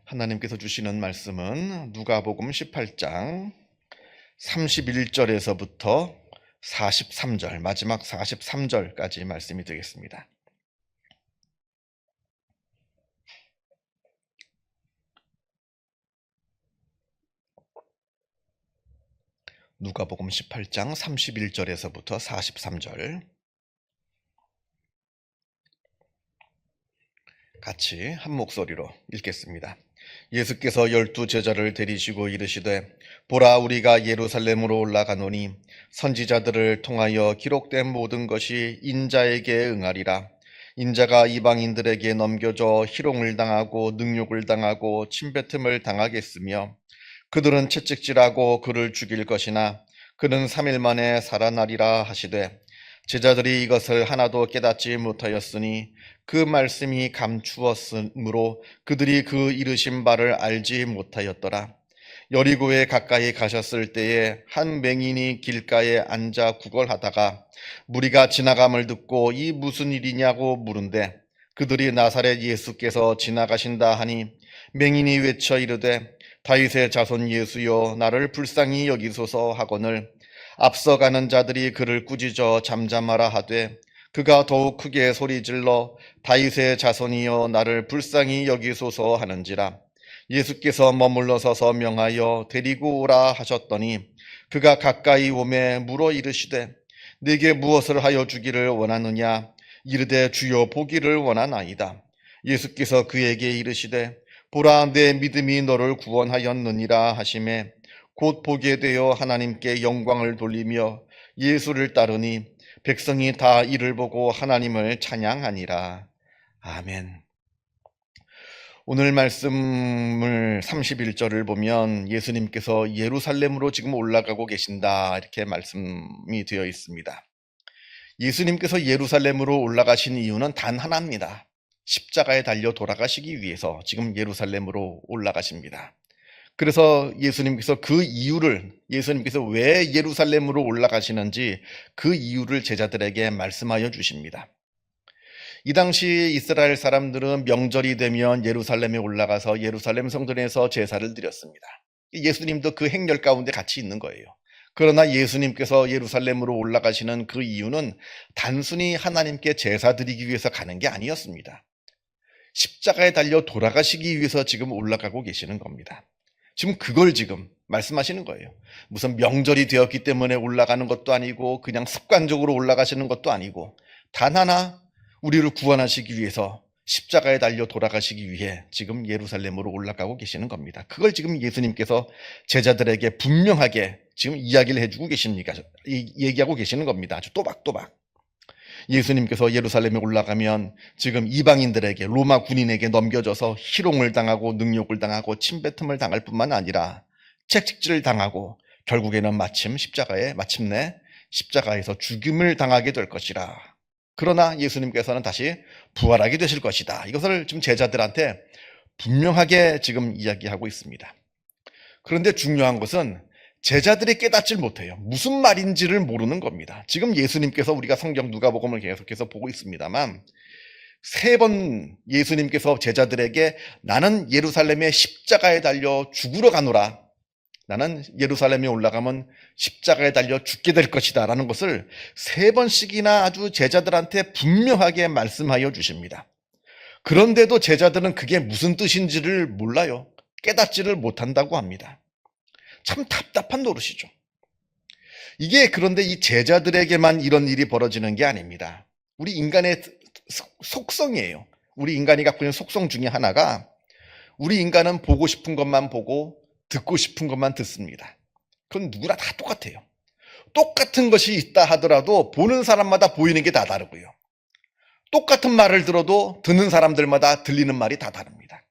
하나님께서 주시는 말씀은 누가복음 18장 31절에서부터 43절, 마지막 43절까지 말씀이 되겠습니다. 누가복음 18장 31절에서부터 43절 같이 한 목소리로 읽겠습니다. 예수께서 12제자를 데리시고 이르시되 보라, 우리가 예루살렘으로 올라가노니 선지자들을 통하여 기록된 모든 것이 인자에게 응하리라. 인자가 이방인들에게 넘겨져 희롱을 당하고 능욕을 당하고 침뱉음을 당하겠으며 그들은 채찍질하고 그를 죽일 것이나 그는 3일 만에 살아나리라 하시되 제자들이 이것을 하나도 깨닫지 못하였으니 그 말씀이 감추었으므로 그들이 그 이르신 바를 알지 못하였더라. 여리고에 가까이 가셨을 때에 한 맹인이 길가에 앉아 구걸하다가 무리가 지나감을 듣고 이 무슨 일이냐고 물은데 그들이 나사렛 예수께서 지나가신다 하니 맹인이 외쳐 이르되 다윗의 자손 예수여, 나를 불쌍히 여기소서 하거늘 앞서가는 자들이 그를 꾸짖어 잠잠하라 하되 그가 더욱 크게 소리질러 다윗의 자손이여, 나를 불쌍히 여기소서 하는지라. 예수께서 머물러 서서 명하여 데리고 오라 하셨더니 그가 가까이 오매 물어 이르시되 네게 무엇을 하여 주기를 원하느냐. 이르되 주여, 보기를 원하나이다. 예수께서 그에게 이르시되 보라, 내 믿음이 너를 구원하였느니라 하시매 곧 보게 되어 하나님께 영광을 돌리며 예수를 따르니 백성이 다 이를 보고 하나님을 찬양하니라. 아멘. 오늘 말씀을 31절을 보면 예수님께서 예루살렘으로 지금 올라가고 계신다, 이렇게 말씀이 되어 있습니다. 예수님께서 예루살렘으로 올라가신 이유는 단 하나입니다. 십자가에 달려 돌아가시기 위해서 지금 예루살렘으로 올라가십니다. 그래서 예수님께서 그 이유를, 예수님께서 왜 예루살렘으로 올라가시는지 그 이유를 제자들에게 말씀하여 주십니다. 이 당시 이스라엘 사람들은 명절이 되면 예루살렘에 올라가서 예루살렘 성전에서 제사를 드렸습니다. 예수님도 그 행렬 가운데 같이 있는 거예요. 그러나 예수님께서 예루살렘으로 올라가시는 그 이유는 단순히 하나님께 제사 드리기 위해서 가는 게 아니었습니다. 십자가에 달려 돌아가시기 위해서 지금 올라가고 계시는 겁니다. 지금 그걸 지금 말씀하시는 거예요. 무슨 명절이 되었기 때문에 올라가는 것도 아니고 그냥 습관적으로 올라가시는 것도 아니고 단 하나, 우리를 구원하시기 위해서 십자가에 달려 돌아가시기 위해 지금 예루살렘으로 올라가고 계시는 겁니다. 그걸 지금 예수님께서 제자들에게 분명하게 지금 이야기를 해주고 계십니까? 얘기하고 계시는 겁니다. 아주 또박또박. 예수님께서 예루살렘에 올라가면 지금 이방인들에게, 로마 군인에게 넘겨져서 희롱을 당하고 능욕을 당하고 침뱉음을 당할 뿐만 아니라 채찍질을 당하고 결국에는 마침내 십자가에서 죽임을 당하게 될 것이라. 그러나 예수님께서는 다시 부활하게 되실 것이다. 이것을 지금 제자들한테 분명하게 지금 이야기하고 있습니다. 그런데 중요한 것은 제자들이 깨닫질 못해요. 무슨 말인지를 모르는 겁니다. 지금 예수님께서, 우리가 성경 누가복음을 계속해서 보고 있습니다만 3번 예수님께서 제자들에게 나는 예루살렘의 십자가에 달려 죽으러 가노라, 나는 예루살렘에 올라가면 십자가에 달려 죽게 될 것이다 라는 것을 3번씩이나 아주 제자들한테 분명하게 말씀하여 주십니다. 그런데도 제자들은 그게 무슨 뜻인지를 몰라요. 깨닫지를 못한다고 합니다. 참 답답한 노릇이죠. 이게 그런데 이 제자들에게만 이런 일이 벌어지는 게 아닙니다. 우리 인간의 속성이에요. 우리 인간이 갖고 있는 속성 중에 하나가, 우리 인간은 보고 싶은 것만 보고 듣고 싶은 것만 듣습니다. 그건 누구나 다 똑같아요. 똑같은 것이 있다 하더라도 보는 사람마다 보이는 게 다 다르고요. 똑같은 말을 들어도 듣는 사람들마다 들리는 말이 다 다릅니다.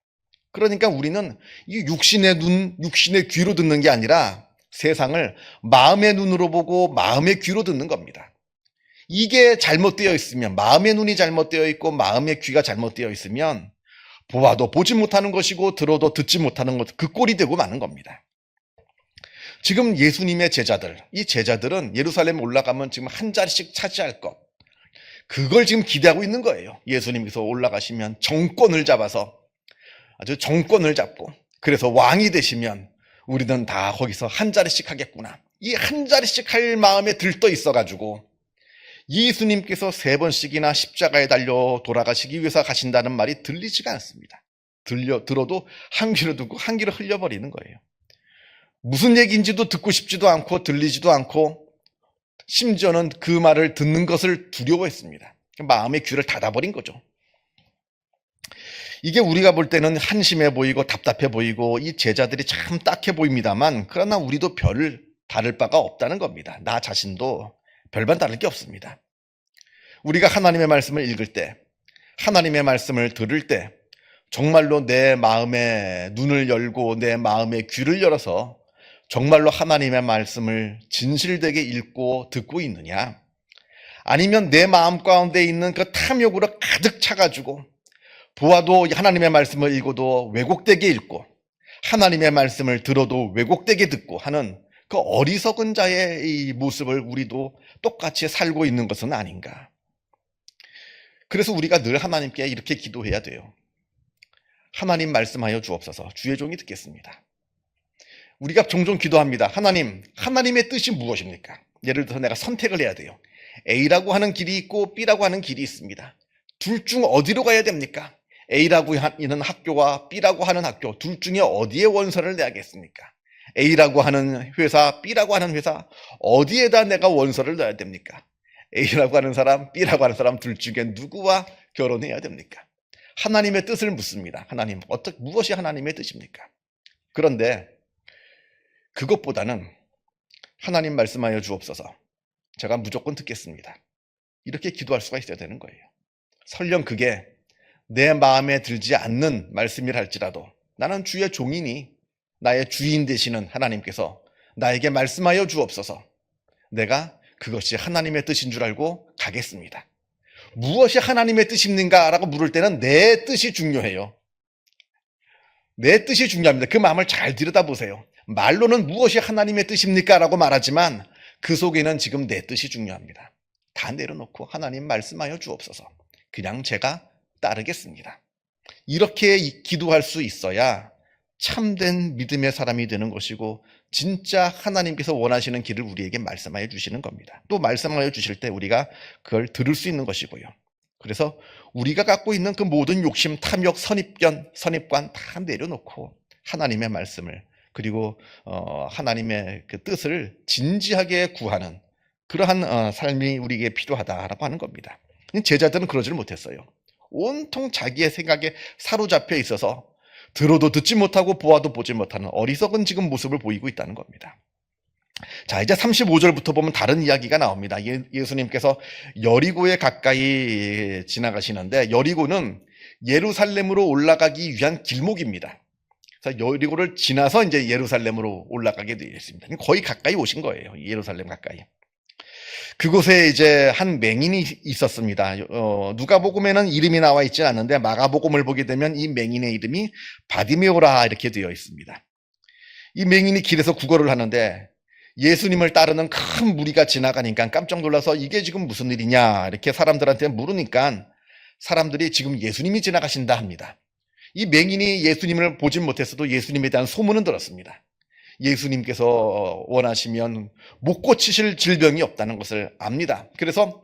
그러니까 우리는 이 육신의 눈, 육신의 귀로 듣는 게 아니라 세상을 마음의 눈으로 보고 마음의 귀로 듣는 겁니다. 이게 잘못되어 있으면, 마음의 눈이 잘못되어 있고 마음의 귀가 잘못되어 있으면 보아도 보지 못하는 것이고 들어도 듣지 못하는 것, 그 꼴이 되고 마는 겁니다. 지금 예수님의 제자들, 이 제자들은 예루살렘 올라가면 지금 한 자리씩 차지할 것, 그걸 지금 기대하고 있는 거예요. 예수님께서 올라가시면 정권을 잡아서 아주 정권을 잡고 그래서 왕이 되시면 우리는 다 거기서 한 자리씩 하겠구나. 이 한 자리씩 할 마음에 들떠 있어가지고 예수님께서 3번씩이나 십자가에 달려 돌아가시기 위해서 가신다는 말이 들리지가 않습니다. 들어도 한 귀로 듣고 한 귀로 흘려버리는 거예요. 무슨 얘기인지도 듣고 싶지도 않고 들리지도 않고 심지어는 그 말을 듣는 것을 두려워했습니다. 마음의 귀를 닫아버린 거죠. 이게 우리가 볼 때는 한심해 보이고 답답해 보이고 이 제자들이 참 딱해 보입니다만 그러나 우리도 별 다를 바가 없다는 겁니다. 나 자신도 별반 다를 게 없습니다. 우리가 하나님의 말씀을 읽을 때, 하나님의 말씀을 들을 때 정말로 내 마음의 눈을 열고 내 마음의 귀를 열어서 정말로 하나님의 말씀을 진실되게 읽고 듣고 있느냐, 아니면 내 마음 가운데 있는 그 탐욕으로 가득 차가지고 보아도 하나님의 말씀을 읽어도 왜곡되게 읽고 하나님의 말씀을 들어도 왜곡되게 듣고 하는 그 어리석은 자의 이 모습을 우리도 똑같이 살고 있는 것은 아닌가. 그래서 우리가 늘 하나님께 이렇게 기도해야 돼요. 하나님 말씀하여 주옵소서. 주의 종이 듣겠습니다. 우리가 종종 기도합니다. 하나님, 하나님의 뜻이 무엇입니까? 예를 들어서 내가 선택을 해야 돼요. A라고 하는 길이 있고 B라고 하는 길이 있습니다. 둘 중 어디로 가야 됩니까? A라고 하는 학교와 B라고 하는 학교, 둘 중에 어디에 원서를 내야겠습니까? A라고 하는 회사, B라고 하는 회사, 어디에다 내가 원서를 넣어야 됩니까? A라고 하는 사람, B라고 하는 사람 둘 중에 누구와 결혼해야 됩니까? 하나님의 뜻을 묻습니다. 하나님, 무엇이 하나님의 뜻입니까? 그런데 그것보다는 하나님 말씀하여 주옵소서. 제가 무조건 듣겠습니다. 이렇게 기도할 수가 있어야 되는 거예요. 설령 그게 내 마음에 들지 않는 말씀이라 할지라도 나는 주의 종이니 나의 주인 되시는 하나님께서 나에게 말씀하여 주옵소서. 내가 그것이 하나님의 뜻인 줄 알고 가겠습니다. 무엇이 하나님의 뜻입니까? 라고 물을 때는 내 뜻이 중요해요. 내 뜻이 중요합니다. 그 마음을 잘 들여다보세요. 말로는 무엇이 하나님의 뜻입니까? 라고 말하지만 그 속에는 지금 내 뜻이 중요합니다. 다 내려놓고 하나님 말씀하여 주옵소서. 그냥 제가 따르겠습니다. 이렇게 기도할 수 있어야 참된 믿음의 사람이 되는 것이고 진짜 하나님께서 원하시는 길을 우리에게 말씀하여 주시는 겁니다. 또 말씀하여 주실 때 우리가 그걸 들을 수 있는 것이고요. 그래서 우리가 갖고 있는 그 모든 욕심, 탐욕, 선입관 다 내려놓고 하나님의 말씀을 그리고 하나님의 그 뜻을 진지하게 구하는 그러한 삶이 우리에게 필요하다라고 하는 겁니다. 제자들은 그러지를 못했어요. 온통 자기의 생각에 사로잡혀 있어서 들어도 듣지 못하고 보아도 보지 못하는 어리석은 지금 모습을 보이고 있다는 겁니다. 자, 이제 35절부터 보면 다른 이야기가 나옵니다. 예수님께서 여리고에 가까이 지나가시는데 여리고는 예루살렘으로 올라가기 위한 길목입니다. 그래서 여리고를 지나서 이제 예루살렘으로 올라가게 되어 있습니다. 거의 가까이 오신 거예요. 예루살렘 가까이. 그곳에 이제 한 맹인이 있었습니다. 누가복음에는 이름이 나와 있지 않는데 마가복음을 보게 되면 이 맹인의 이름이 바디메오라 이렇게 되어 있습니다. 이 맹인이 길에서 구걸을 하는데 예수님을 따르는 큰 무리가 지나가니까 깜짝 놀라서 이게 지금 무슨 일이냐 이렇게 사람들한테 물으니까 사람들이 지금 예수님이 지나가신다 합니다. 이 맹인이 예수님을 보진 못했어도 예수님에 대한 소문은 들었습니다. 예수님께서 원하시면 못 고치실 질병이 없다는 것을 압니다. 그래서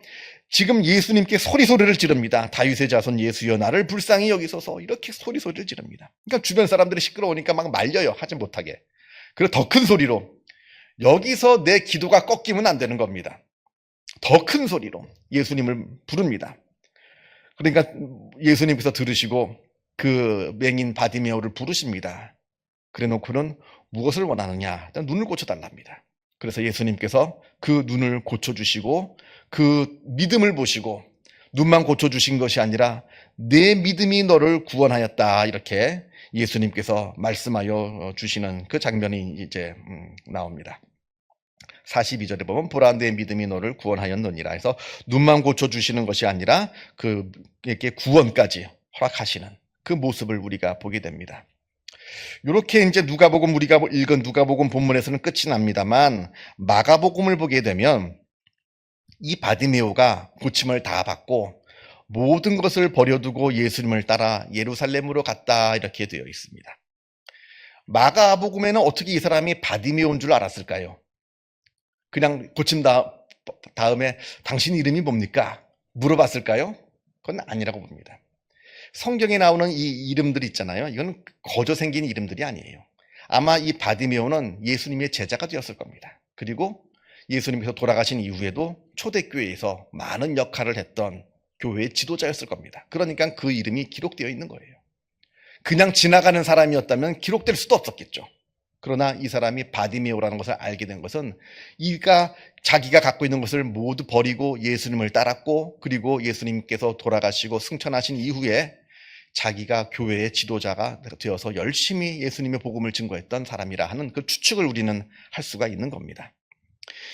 지금 예수님께 소리를 지릅니다. 다윗의 자손 예수여 나를 불쌍히 여기소서 이렇게 소리를 지릅니다. 그러니까 주변 사람들이 시끄러우니까 막 말려요. 하지 못하게. 그리고 더 큰 소리로 여기서 내 기도가 꺾이면 안 되는 겁니다. 더 큰 소리로 예수님을 부릅니다. 그러니까 예수님께서 들으시고 그 맹인 바디메오를 부르십니다. 그래 놓고는 무엇을 원하느냐? 일단 눈을 고쳐달랍니다. 그래서 예수님께서 그 눈을 고쳐주시고 그 믿음을 보시고 눈만 고쳐주신 것이 아니라 내 믿음이 너를 구원하였다 이렇게 예수님께서 말씀하여 주시는 그 장면이 이제 나옵니다. 42절에 보면 보라 내 믿음이 너를 구원하였느니라 해서 눈만 고쳐주시는 것이 아니라 그에게 구원까지 허락하시는 그 모습을 우리가 보게 됩니다. 이렇게 이제 누가복음 우리가 읽은 누가복음 본문에서는 끝이 납니다만 마가복음을 보게 되면 이 바디메오가 고침을 다 받고 모든 것을 버려두고 예수님을 따라 예루살렘으로 갔다 이렇게 되어 있습니다. 마가복음에는 어떻게 이 사람이 바디메오인 줄 알았을까요? 그냥 고침 다음에 당신 이름이 뭡니까? 물어봤을까요? 그건 아니라고 봅니다. 성경에 나오는 이 이름들 있잖아요. 이건 거저 생긴 이름들이 아니에요. 아마 이 바디메오는 예수님의 제자가 되었을 겁니다. 그리고 예수님께서 돌아가신 이후에도 초대교회에서 많은 역할을 했던 교회의 지도자였을 겁니다. 그러니까 그 이름이 기록되어 있는 거예요. 그냥 지나가는 사람이었다면 기록될 수도 없었겠죠. 그러나 이 사람이 바디메오라는 것을 알게 된 것은 자기가 갖고 있는 것을 모두 버리고 예수님을 따랐고, 그리고 예수님께서 돌아가시고 승천하신 이후에 자기가 교회의 지도자가 되어서 열심히 예수님의 복음을 증거했던 사람이라 하는 그 추측을 우리는 할 수가 있는 겁니다.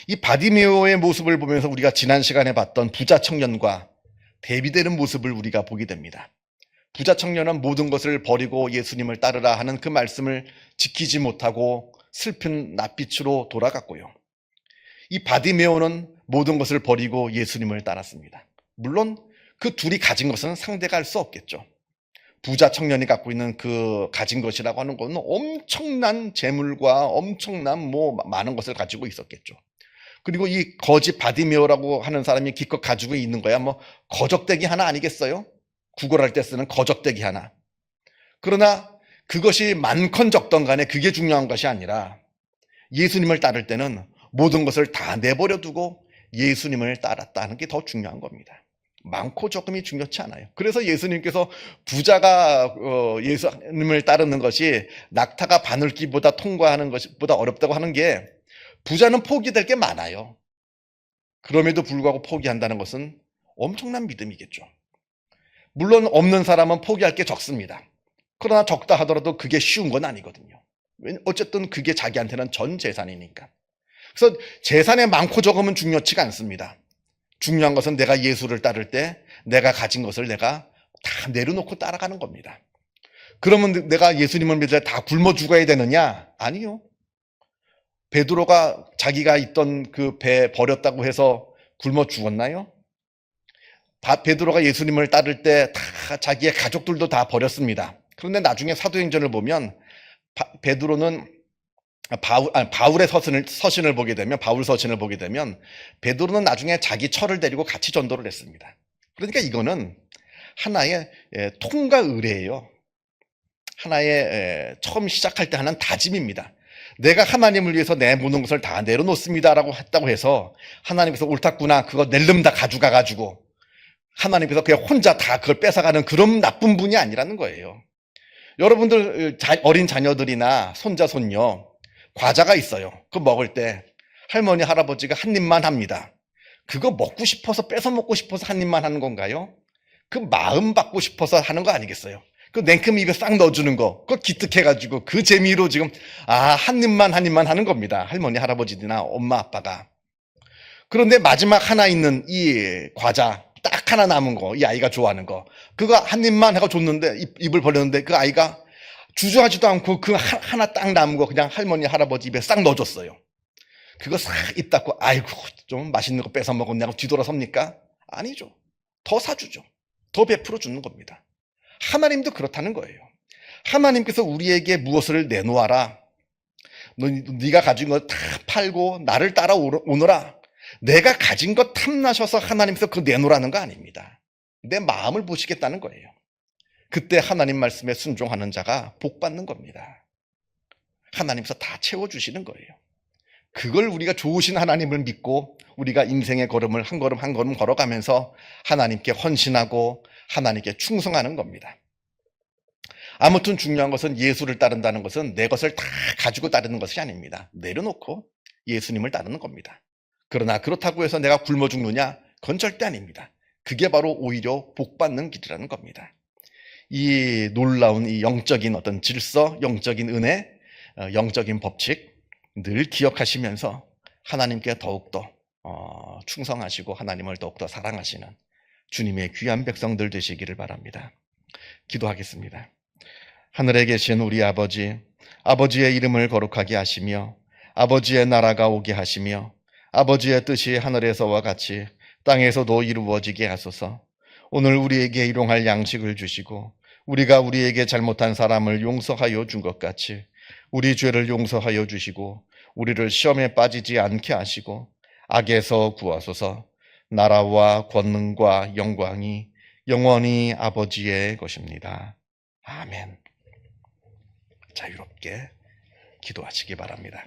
이 바디메오의 모습을 보면서 우리가 지난 시간에 봤던 부자 청년과 대비되는 모습을 우리가 보게 됩니다. 부자 청년은 모든 것을 버리고 예수님을 따르라 하는 그 말씀을 지키지 못하고 슬픈 낯빛으로 돌아갔고요. 이 바디메오는 모든 것을 버리고 예수님을 따랐습니다. 물론 그 둘이 가진 것은 상대가 할 수 없겠죠. 부자 청년이 갖고 있는 그 가진 것이라고 하는 것은 엄청난 재물과 엄청난 많은 것을 가지고 있었겠죠. 그리고 이 거지 바디메오라고 하는 사람이 기껏 가지고 있는 거야 거적대기 하나 아니겠어요? 구걸할 때 쓰는 거적대기 하나. 그러나 그것이 많건 적던 간에 그게 중요한 것이 아니라 예수님을 따를 때는 모든 것을 다 내버려 두고 예수님을 따랐다는 게 더 중요한 겁니다. 많고 적음이 중요치 않아요. 그래서 예수님께서 부자가 예수님을 따르는 것이 낙타가 바늘길보다 통과하는 것보다 어렵다고 하는 게, 부자는 포기될 게 많아요. 그럼에도 불구하고 포기한다는 것은 엄청난 믿음이겠죠. 물론 없는 사람은 포기할 게 적습니다. 그러나 적다 하더라도 그게 쉬운 건 아니거든요. 어쨌든 그게 자기한테는 전 재산이니까. 그래서 재산의 많고 적음은 중요치가 않습니다. 중요한 것은 내가 예수를 따를 때 내가 가진 것을 내가 다 내려놓고 따라가는 겁니다. 그러면 내가 예수님을 믿을 때 다 굶어 죽어야 되느냐? 아니요. 베드로가 자기가 있던 그 배 버렸다고 해서 굶어 죽었나요? 베드로가 예수님을 따를 때 다 자기의 가족들도 다 버렸습니다. 그런데 나중에 사도행전을 보면 베드로는 바울의 서신을 보게 되면, 바울 서신을 보게 되면 베드로는 나중에 자기 처를 데리고 같이 전도를 했습니다. 그러니까 이거는 하나의 통과 의례예요. 하나의 처음 시작할 때 하는 다짐입니다. 내가 하나님을 위해서 내 모든 것을 다 내려놓습니다라고 했다고 해서 하나님께서 옳았구나 그거 낼름 다 가져가가지고 하나님께서 그냥 혼자 다 그걸 뺏어가는 그런 나쁜 분이 아니라는 거예요. 여러분들 어린 자녀들이나 손자 손녀 과자가 있어요. 그거 먹을 때 할머니 할아버지가 한 입만 합니다. 그거 먹고 싶어서 뺏어 먹고 싶어서 한 입만 하는 건가요? 그 마음 받고 싶어서 하는 거 아니겠어요? 그 냉큼 입에 싹 넣어주는 거 그거 기특해가지고 그 재미로 지금 한 입만 하는 겁니다. 할머니 할아버지나 엄마 아빠가. 그런데 마지막 하나 있는 이 과자 딱 하나 남은 거, 이 아이가 좋아하는 거 그거 한 입만 해가 줬는데 입을 벌렸는데 그 아이가 주저하지도 않고 그 하나 딱 남은 거 그냥 할머니 할아버지 입에 싹 넣어줬어요. 그거 싹 입 닫고 아이고 좀 맛있는 거 뺏어 먹었냐고 뒤돌아섭니까? 아니죠. 더 사주죠. 더 베풀어 주는 겁니다. 하나님도 그렇다는 거예요. 하나님께서 우리에게 무엇을 내놓아라, 네가 가진 거 다 팔고 나를 따라오너라, 내가 가진 것 탐나셔서 하나님께서 그거 내놓으라는 거 아닙니다. 내 마음을 보시겠다는 거예요. 그때 하나님 말씀에 순종하는 자가 복 받는 겁니다. 하나님께서 다 채워주시는 거예요. 그걸 우리가 좋으신 하나님을 믿고 우리가 인생의 걸음을 한 걸음 한 걸음 걸어가면서 하나님께 헌신하고 하나님께 충성하는 겁니다. 아무튼 중요한 것은 예수를 따른다는 것은 내 것을 다 가지고 따르는 것이 아닙니다. 내려놓고 예수님을 따르는 겁니다. 그러나 그렇다고 해서 내가 굶어 죽느냐? 그건 절대 아닙니다. 그게 바로 오히려 복 받는 길이라는 겁니다. 이 놀라운 이 영적인 어떤 질서, 영적인 은혜, 영적인 법칙 늘 기억하시면서 하나님께 더욱더 충성하시고 하나님을 더욱더 사랑하시는 주님의 귀한 백성들 되시기를 바랍니다. 기도하겠습니다. 하늘에 계신 우리 아버지, 아버지의 이름을 거룩하게 하시며 아버지의 나라가 오게 하시며 아버지의 뜻이 하늘에서와 같이 땅에서도 이루어지게 하소서. 오늘 우리에게 일용할 양식을 주시고 우리가 우리에게 잘못한 사람을 용서하여 준 것 같이 우리 죄를 용서하여 주시고 우리를 시험에 빠지지 않게 하시고 악에서 구하소서. 나라와 권능과 영광이 영원히 아버지의 것입니다. 아멘. 자유롭게 기도하시기 바랍니다.